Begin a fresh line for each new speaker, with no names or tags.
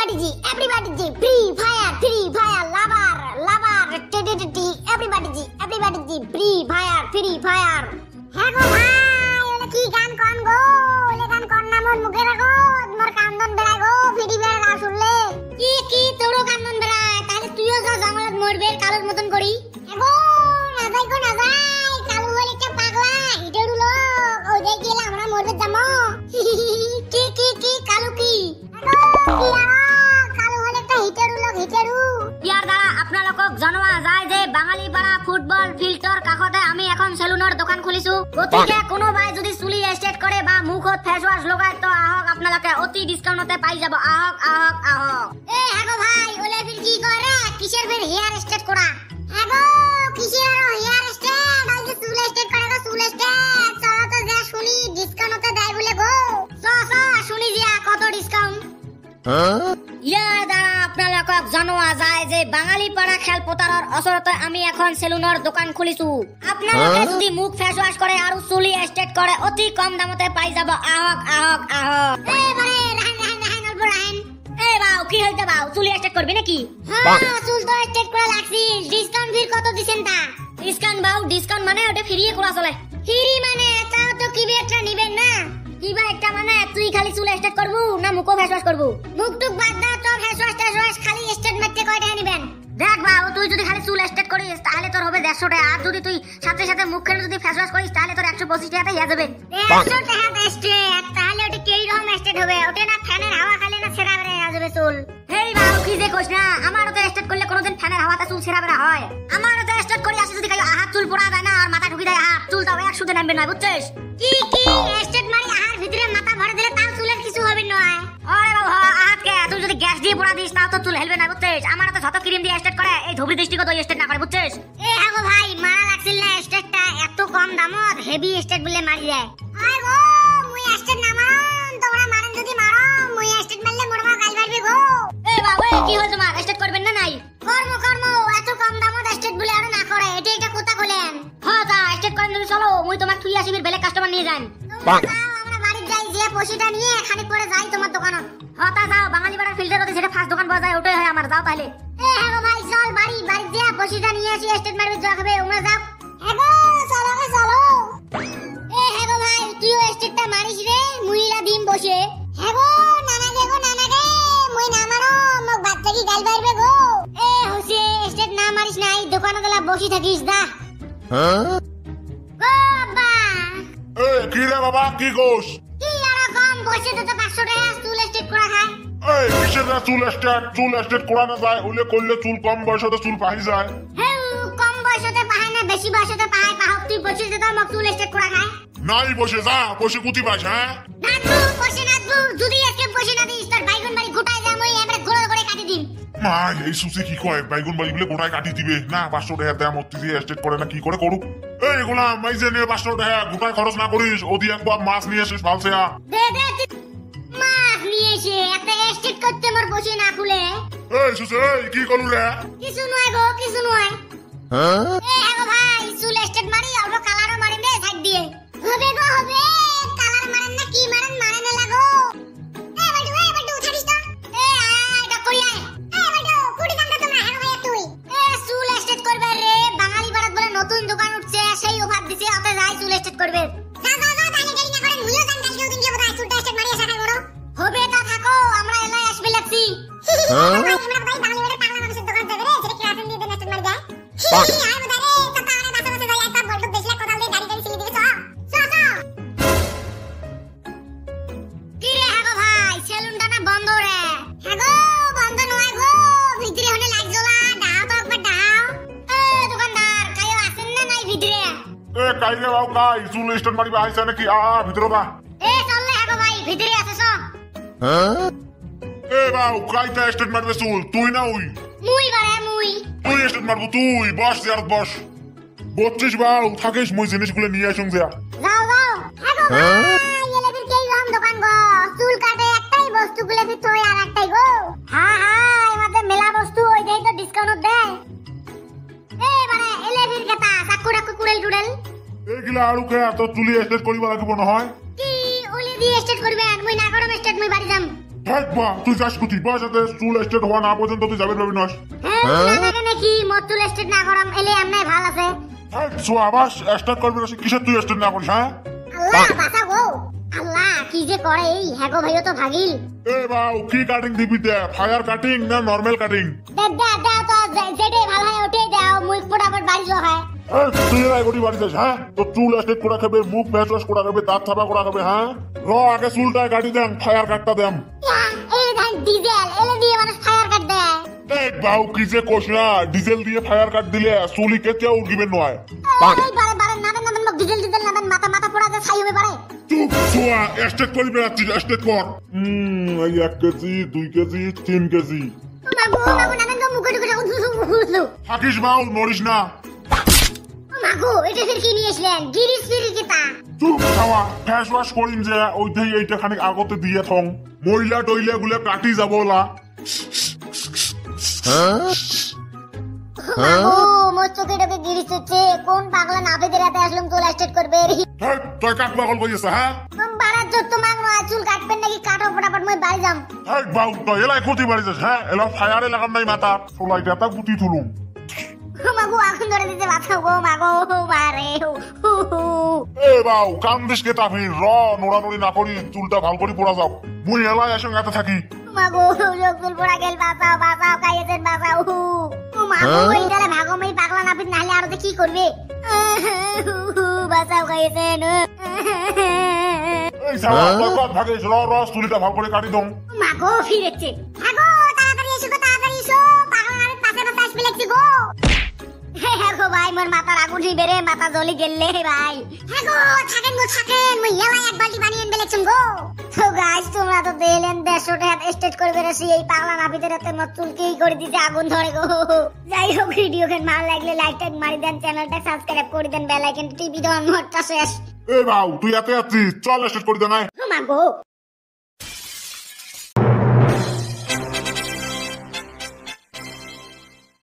everybody ji, free fire, labar, everybody ji, free fire. হ্যাঁ গো ভাই, ওলে কি গান কোন গো? ওলে গান কোন না মোর মুখে রাখো, মোর কান্দন বেড়ায় গো, ফ্রি ফায়ার গান শুনলে। কি তোরও কান্দন বেড়ায়, তাহলে তুইও যা জঙ্গলত মরবে কালোর মতন করি। এগো না যাই, কালু বলে একটা পাগলা, হিটেরু লোক, ওই যে গেলে আমরা মরবে যাবো। কি কালু কি? কালু হলে একটা হিটেরু লোক, হিটেরু। ইয়ার দ্বারা আপনালোকক জনোৱা যায় যে বাঙালি পাড়া ফুটবল ফিল্ডৰ কাষতে আমি এখন সেলুনৰ দোকান খুলিছো। গতিকে কোনোবাই যদি চুলি ষ্টেট কৰে বা মুখত ফেস ওয়াশ লগায় তো আহক, আপোনালোকে অতি ডিসকাউন্টতে পাই যাব। আহক। এ হাগো ভাই, ওলে ফির কি করে? কিসের ফির হেয়ার স্টেট করা? হাগো কিসের হেয়ার স্টেট? আই যে চুল স্টেট করে গো, চুল স্টেট। চলো তো যা শুনি ডিসকাউন্টতে দেয় বলে গো। শুনি যা কত ডিসকাউন্ট। ইয়াৰ দ্বাৰা আপোনালোকক জনোৱা যায় যে বাঙালি পাড়া খেলপথাৰৰ ওচৰতে আমি এখন সেলুনৰ দোকান খুলিছো। আপোনালোকে যদি মুখ ফেস ওয়াশ কৰে আৰু চুলি ষ্টেট কৰে অতি কম দামতে পাই যাব। আহক। এবারে রাহেন। এ বাউ কি হইছে বাউ, চুলি ষ্টেট করবি নাকি? হ্যাঁ চুল তো ষ্টেট করা লাগছি। ডিসকাউন্ট ফির কত দিছেন তা? ডিসকাউন্ট মানে ওটা ফ্রিয়ে করা চলে। ফ্রি মানে তাও তো কি একটা নিবেন না? কিবা একটা মানে তুই খালি চুল স্টেট করবু না মুখও ফেস ওয়াশ করবু? মুখ টুক বাদ দাও তো, ফেস ওয়াশ খালি স্টেট মারতে কয় টাকা নিবেন? দেখ বাবু, তুই যদি খালি চুল স্টেট করিস তাহলে তোর হবে 150 টাকা, আর যদি তুই সাথে মুখের যদি ফেস ওয়াশ করিস তাহলে তোর 125 টাকাতে হয়ে যাবে। 100 টাকা স্টেট, তাহলে ওটা কি রকম স্টেট হবে? ওটা না ফ্যানের হাওয়া খালে না ছেড়া বেরে যাবে চুল। হেই বাবু কি যে কইছ না, আমারও তো স্টেট করলে কোনোদিন ফ্যানের হাওয়াতে চুল ছেড়া বেরা হয়? আমারও তো স্টেট করি আসে যদি হাত চুল পড়া যায় না আর মাথা ঢুকি দেয় হাত, চুলটাও 100 নামবে না, বুঝছিস? কি স্টেট মারি আহার ভিতরে মাথা ভরে দিলে তাও চুলের কিছু হবে নয়। ওরে বাবু আহাতকে তুই যদি গ্যাস দিয়ে পোড়া দিস তাও তো চুল হেলবে না, বুঝছিস? আমার তো যত ক্রিম দিয়ে স্টেট করে এই ধুবড়ি দৃষ্টিগত স্টেট না করে, বুঝছিস? এ হাগো ভাই, মারা লাগছিল না স্টেটটা এত কম দামত, হেভি স্টেট বলে মারি যায়। আয় গো মুই স্টেট না মারন, তোমরা মারেন যদি মারো, মুই স্টেট মারলে মোরমা গাল মারবে গো। এ বাবু কি হল তোমার, স্টেট করবেন না নাই? কর্ম এত কম দামত স্টেট বলে আর না করে, এটা কথা বলেন। হ্যাঁ যা স্টেট করেন যদি চলো, মুই তোমাক তুই আসিবির বেলে কাস্টমার নিয়ে যান। আমরা বাড়ি যাই, যে পয়সাটা নিয়ে খানিক পরে যাই তোমার দোকানত। হতা যাও, বাঙালি পাড়ার ফিল্ডের ওতে যেটা ফার্স্ট দোকান পাওয়া যায় ওটাই হয় আমার, যাও তাহলে। এ হ্যাঁ ভাই চল বাড়ি যা পয়সাটা নিয়ে আসি, স্টেট মারবে যা খাবে ওমরা যাও। হ্যাঁ চলো। এ হ্যাঁ ভাই তুইও স্টেটটা মারিস রে, মুইলা দিম বসে। হ্যাঁ গো নানা গে মুই না মারো, মোক বাচ্চা কি গাল মারবে গো। এ হোসে স্টেট না মারিস নাই, দোকানে গলা বসে থাকিস দা। বাবা
এ কি রে বাবা, কি গোস?
কি এরকম বসে তো 500 টাকা চুল স্টেট করা খায়?
এই কিসের না চুল স্টেট করা না যায়? ওলে করলে চুল কম বয়সতে চুল পাহি যায়।
হ্যাঁ কম বয়সতে পায় না, বেশি বয়সতে পায়। পাহক তুই বসে তো মোক চুল স্টেট করা খায়?
নাই বসে কুতি পাস? হ্যাঁ
নাতবু যদি আজকে বসে না দিস তোর বাইগুন বাড়ি গোটায় যা, মই আমরা গোল করে কাটি দিম।
মা এই সুসি কি কয়, বাইগুন বাড়ি বলে গোটায় কাটি দিবে না? 500 টাকা দেয়া মত্তি দিয়ে স্টেট করে না কি করে করুক? এই গোলাম এই যে 500 টাকা গোটায় খরচ না করিস, ওদি একবার মাছ নিয়ে আসিস ভালসে।
দে মাছ নিয়ে এসে একটা স্টেট করতে মোর বসে না খুলে।
এই সুসি কি করলু রে?
কিছু নয় গো, কিছু নয়। এ আগো ভাই চুল স্টেট মারি আর কালারও মারি দে সাইড দিয়ে। হবে গো হবে, কালার মারেন না কি মারেন না লাগো। এ বাটু ছাড়িস তো। এটা কই আয়। বাটু কুড়ি দামটা তোমরা হ্যাঁ ভাই তুই। চুল স্টেট করবে রে, বাঙালি পাড়াত বলে নতুন দোকান উঠছে, সেই অফার দিছে, ওতে যাই চুল স্টেট করবে। যা তাহলে দেরি না করেন, মুইও জান কালকে ওদিন যাব, তাই চুলটা স্টেট মারিয়ে সাকাই বড় হবে। তা থাকো, আমরা এলাই আসবে লাগছি। আমরা ভাই বাঙালি পাড়া পাগলা মানুষের দোকান যাবে রে, সেটা ক্লাসে নিয়ে দেন স্টেট মারি যায়। আর বদারে তাতারে বাসা যাই একটা বলতো দেশলা কোদাল দিয়ে গাড়ি সিলি দিকে চ। কি রে হাগো ভাই, সেলুনটা না বন্ধ রে? হাগো বন্ধ নয় গো, ভিতরে হনে লাইট জ্বলা, দাও তো একবার দাও। দোকানদার কায়ো আছেন না নাই ভিতরে?
এ কাই রে বাবু কাই, চুল স্টেট মারি বাহাইছে নাকি? ভিতরে বা।
চললে হাগো ভাই ভিতরে আছে চ।
এ বাবু কাইটা স্টেট মারবে চুল, তুই না ওই?
মুই
তুই স্টেট মারবো তুই, বস আর বস। 32 বাবু থাকিস, মই জিনিসগুলো নিয়ে আসুন যা।
যাও হাগো ভাই এলে ফির কেই রকম দোকান গো, চুল কাটে একটাই বস্তু গুলো ফির তোই আর একটাই গো। হ্যাঁ এমাতে মেলা বস্তু ওই দেই তো ডিসকাউন্ট দেয়। মানে এলে ফির কেতা চাকুড়া কুকুরেল টুডেল
এইগুলা আলু খেয়ে তোর চুলি স্টেট করিবা লাগিব নহয়?
কি ওলি দিয়ে স্টেট করবেন? মুই না করম স্টেট, মুই বাড়ি যাম।
হেই বা তুই যাস কুতি বা সাথে চুল স্টেট হওয়া না পর্যন্ত তুই যাবে ভাবি নস
না কেন কি মতুল স্টেট না করাম এলে আমনে ভাল আছে
হেই সো আবাস স্টার্ট করবি না কিসের তুই স্টেট না করিস হ্যাঁ
আল্লাহ বাঁচাও আল্লাহ কি যে করে এই হ্যাগো ভাইও তো ভাগিল
এ বাউ কি কাটিং দিবি দে ফায়ার কাটিং না নরমাল কাটিং
দে তো যেটাই ভালো হয় ওটাই দাও মুখ ফটাফট বাড়ি যাও হয়
তুই এরাই গড়ি বাড়ি যাস হ্যাঁ তো চুল স্টেট করা খাবে মুখ ফেস ওয়াশ করা খাবে দাঁত থাবা করা খাবে হ্যাঁ র আগে চুলটায় কাটি দেন ফায়ার কাটটা দেন
এই ধান ডিজেল এলে দিয়ে মানুষ ফায়ার কাট দেয়
এই বাউ কি যে কোশ না ডিজেল দিয়ে ফায়ার কাট দিলে চুলি কেটে উঠবে নয়
এই বারে নাবেন মুখ ডিজেল নাবেন মাথা পোড়া যে ছাই হবে পারে
চুপ ছোয়া স্টেট করি বেড়াচ্ছিস স্টেট কর এই 1 কেজি 2 কেজি 3 কেজি
মাগো নাবেন তো মুখে ঢুকে
থাকিস বাউ নড়িস না
মাগো এটা ফির কি নিয়ে আসলেন গিরিস ফিরি কিতা
চুপ খাওয়া ফেস ওয়াশ করিম যে ওইটাই এইটা খানিক আগতে দিয়ে থং মহিলা টইলা গুলো কাটি যাব ওলা
মাগো মোর চোখে ঢোকে গিরিস হচ্ছে কোন পাগলা নাবিদের রাতে আসলাম চুল স্টেট করবে
হেই তুই কাট পাগল কইছিস হ্যাঁ
বাড়ার জোর তো মাগনো চুল কাটবেন নাকি কাটো ফটাফট মই বাড়ি যাম
হেই বাউ তুই এলাই কুতি বাড়িছিস হ্যাঁ এলা ফায়ারে লাগাম নাই মাথা সোলাইটা তা গুতি তুলুম
মাগো আগুন ধরে দিতে বাঁচাও গো মাগো মারে
এ বাউ কাম দিস কে তাফি র নোড়ানোড়ি না করি চুলটা ভাল করে পড়া যাও মুই এলাই এসে গাতে থাকি
মাগো চুল পোড়া গেল বাঁচাও কাইয়েছেন বাঁচাও ও মাগো এইটালে ভাগো মই পাগলা নাপিত নাহলে আর কি করবে বাঁচাও কাইয়েছেন
এই সাওয়া কত ভাগিস র চুলিটা ভাল করে কাটি দম
মাগো ফিরেছে মাগো তাড়াতাড়ি এসো পাগলা নাপিত পাশে আসবে লাগছে গো হ্যাঁ গো ভাই মোর মাথার আগুন বেরে মাথা জ্বলি গেলে ভাই হ্যাঁ গো থাকেন মই এলাই এক বালতি পানি এনে বেলেছুম গো তো গাইস তোমরা তো দেখলেন 150 টাকা স্টেট করবে রেসি এই পাগলা নাপিতের হাতে মোর চুলকেই করে দিতে আগুন ধরে গো যাই হোক ভিডিও কেন ভালো লাগলে লাইক টাইক মারি দেন চ্যানেলটা সাবস্ক্রাইব করে দেন বেল আইকন টিপি দেন মোরটা শেষ
এ বাউ তুই এতে আছিস চল স্টেট করে দে নাই
মাগো